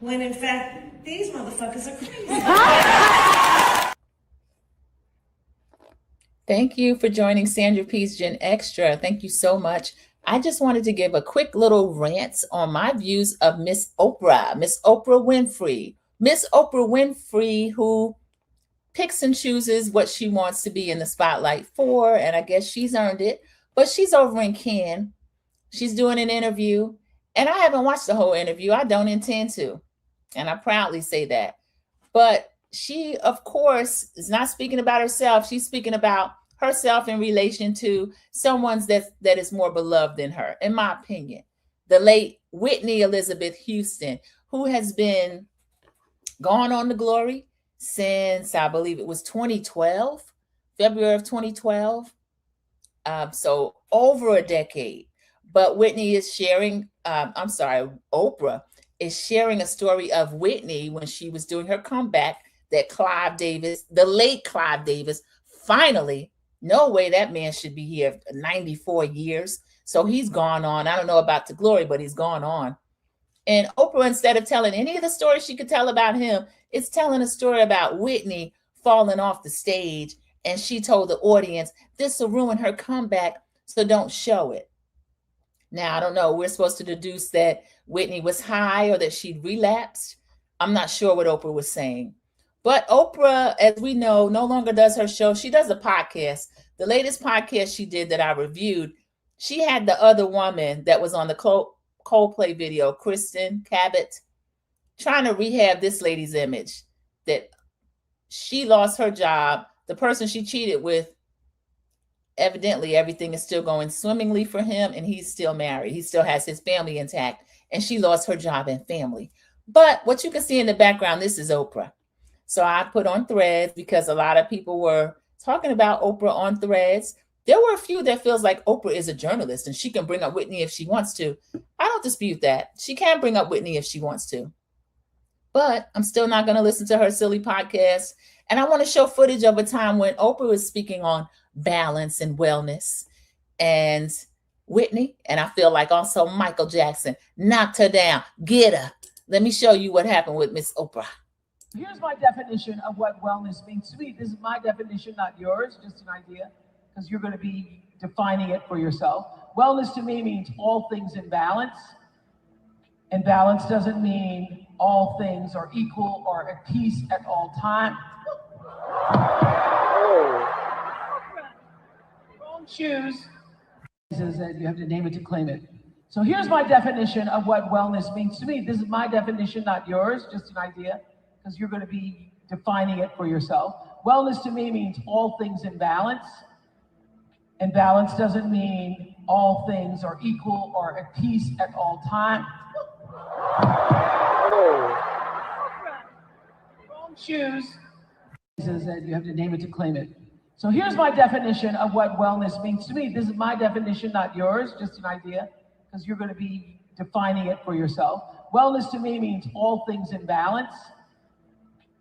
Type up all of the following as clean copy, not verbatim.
when in fact, these motherfuckers are crazy. Thank you for joining Sandra P's Gen Extra. Thank you so much. I just wanted to give a quick little rant on my views of Miss Oprah Winfrey. Miss Oprah Winfrey, who picks and chooses what she wants to be in the spotlight for, and I guess she's earned it. But she's over in Cannes. She's doing an interview, and I haven't watched the whole interview. I don't intend to, and I proudly say that. But she, of course, is not speaking about herself. She's speaking about herself in relation to someone that is more beloved than her, in my opinion. The late Whitney Elizabeth Houston, who has been gone on to glory since I believe it was 2012, February of 2012. So over a decade. But Whitney is sharing, Oprah is sharing a story of Whitney when she was doing her comeback, that Clive Davis, the late Clive Davis, finally, no way that man should be here 94 years. So he's gone on. I don't know about the glory, but he's gone on. And Oprah, instead of telling any of the stories she could tell about him, is telling a story about Whitney falling off the stage. And she told the audience, this will ruin her comeback, so don't show it. Now, I don't know. We're supposed to deduce that Whitney was high or that she'd relapsed. I'm not sure what Oprah was saying. But Oprah, as we know, no longer does her show. She does a podcast. The latest podcast she did that I reviewed, she had the other woman that was on the Coldplay video, Kristen Cabot, trying to rehab this lady's image, that she lost her job. The person she cheated with, evidently everything is still going swimmingly for him, and he's still married. He still has his family intact, and she lost her job and family. But what you can see in the background, this is Oprah. So I put on Threads because a lot of people were talking about Oprah on Threads. There were a few that feels like Oprah is a journalist and she can bring up Whitney if she wants to. I don't dispute that. She can bring up Whitney if she wants to. But I'm still not going to listen to her silly podcast. And I want to show footage of a time when Oprah was speaking on balance and wellness. And Whitney, and I feel like also Michael Jackson, knocked her down. Get her. Let me show you what happened with Miss Oprah. Here's my definition of what wellness means to me. This is my definition, not yours, just an idea, because you're going to be defining it for yourself. Wellness to me means all things in balance. And balance doesn't mean all things are equal or at peace at all times. Wrong shoes. Says that you have to name it to claim it. So here's my definition of what wellness means to me. This is my definition, not yours, just an idea, because you're going to be defining it for yourself. Wellness to me means all things in balance. And balance doesn't mean all things are equal or at peace at all times. Wrong shoes. Says that you have to name it to claim it. So here's my definition of what wellness means to me. This is my definition, not yours, just an idea, because you're going to be defining it for yourself. Wellness to me means all things in balance.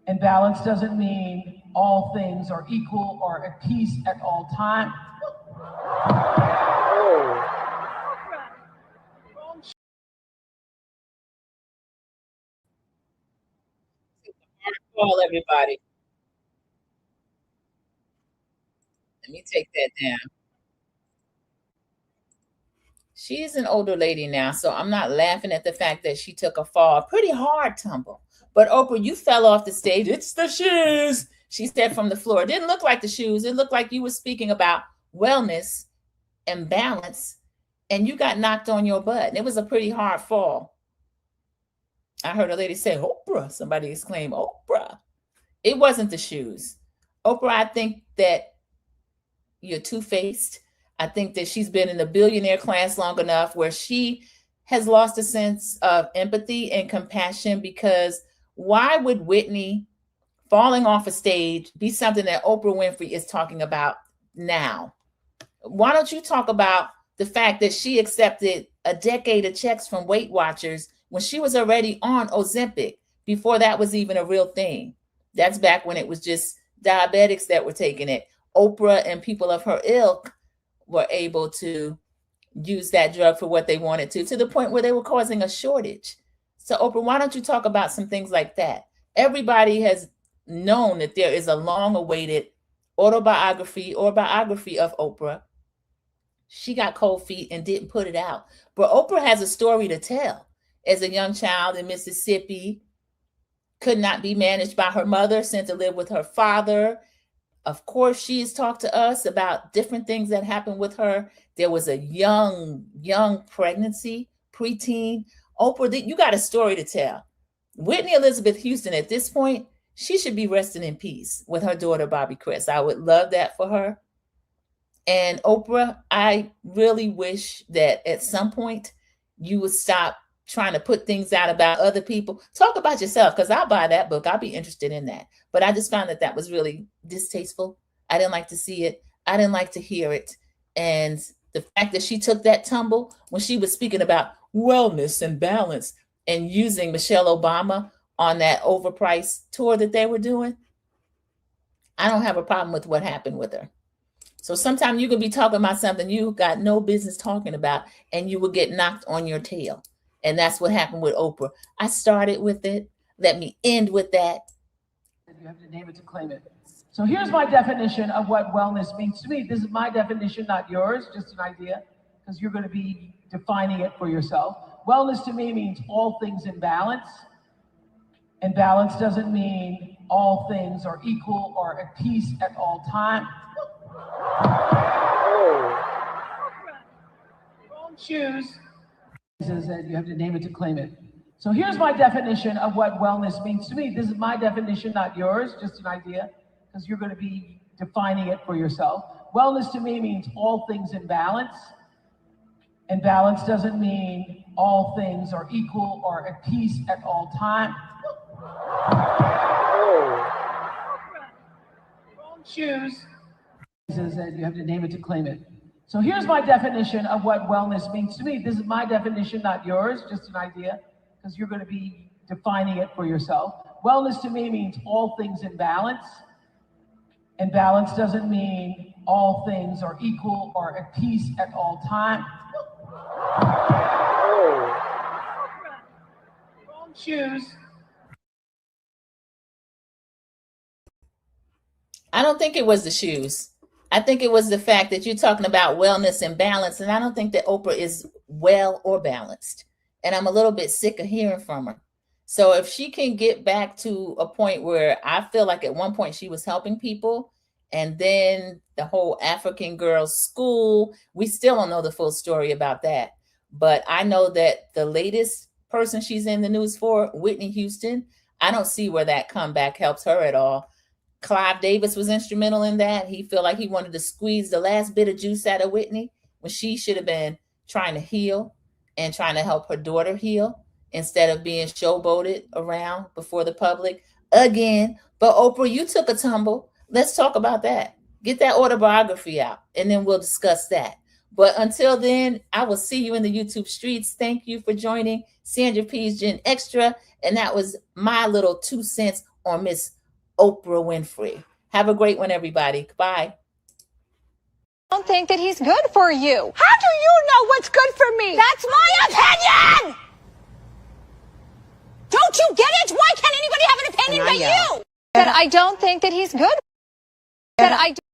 And balance doesn't mean all things are equal or at peace at all times. Call everybody. Let me take that down. She's an older lady now, so I'm not laughing at the fact that she took a fall, a pretty hard tumble. But Oprah, you fell off the stage. It's the shoes, she said from the floor. It didn't look like the shoes. It looked like you were speaking about wellness and balance, and you got knocked on your butt. And it was a pretty hard fall. I heard a lady say, Oprah. Somebody exclaimed, Oprah. It wasn't the shoes. Oprah, I think that you're two-faced. I think that she's been in the billionaire class long enough where she has lost a sense of empathy and compassion, because why would Whitney falling off a stage be something that Oprah Winfrey is talking about now? Why don't you talk about the fact that she accepted a decade of checks from Weight Watchers when she was already on Ozempic, before that was even a real thing? That's back when it was just diabetics that were taking it. Oprah and people of her ilk were able to use that drug for what they wanted to the point where they were causing a shortage. So Oprah, why don't you talk about some things like that? Everybody has known that there is a long-awaited autobiography or biography of Oprah. She got cold feet and didn't put it out. But Oprah has a story to tell. As a young child in Mississippi, could not be managed by her mother, sent to live with her father. Of course, she has talked to us about different things that happened with her. There was a young pregnancy, preteen. Oprah, you got a story to tell. Whitney Elizabeth Houston, at this point, she should be resting in peace with her daughter, Bobby Chris. I would love that for her. And Oprah, I really wish that at some point you would stop trying to put things out about other people. Talk about yourself, because I'll buy that book. I'll be interested in that. But I just found that that was really distasteful. I didn't like to see it. I didn't like to hear it. And the fact that she took that tumble when she was speaking about wellness and balance and using Michelle Obama on that overpriced tour that they were doing, I don't have a problem with what happened with her. So sometimes you could be talking about something you got no business talking about, and you will get knocked on your tail. And that's what happened with Oprah. I started with it. Let me end with that. You have to name it to claim it. So here's my definition of what wellness means to me. This is my definition, not yours, just an idea, because you're going to be defining it for yourself. Wellness to me means all things in balance. And balance doesn't mean all things are equal or at peace at all times. Wrong shoes. Says that you have to name it to claim it. So here's my definition of what wellness means to me. This is my definition, not yours, just an idea, because you're going to be defining it for yourself. Wellness to me means all things in balance. And balance doesn't mean all things are equal or at peace at all times. Wrong shoes. Says that you have to name it to claim it. So here's my definition of what wellness means to me. This is my definition, not yours, just an idea, because you're going to be defining it for yourself. Wellness to me means all things in balance. And balance doesn't mean all things are equal or at peace at all times. Wrong shoes. I don't think it was the shoes. I think it was the fact that you're talking about wellness and balance, and I don't think that Oprah is well or balanced. And I'm a little bit sick of hearing from her. So if she can get back to a point where I feel like at one point she was helping people, and then the whole African girls school, we still don't know the full story about that. But I know that the latest person she's in the news for, Whitney Houston, I don't see where that comeback helps her at all. Clive Davis was instrumental in that. He felt like he wanted to squeeze the last bit of juice out of Whitney when she should have been trying to heal and trying to help her daughter heal instead of being showboated around before the public again. But Oprah, you took a tumble. Let's talk about that. Get that autobiography out, and then we'll discuss that. But until then, I will see you in the YouTube streets. Thank you for joining Sandra P's Gen Extra. And that was my little 2 cents on Miss Oprah Winfrey. Have a great one, everybody. Bye. I don't think that he's good for you. How do you know what's good for me? That's my opinion! Don't you get it? Why can't anybody have an opinion but you? That I don't think that he's good. That I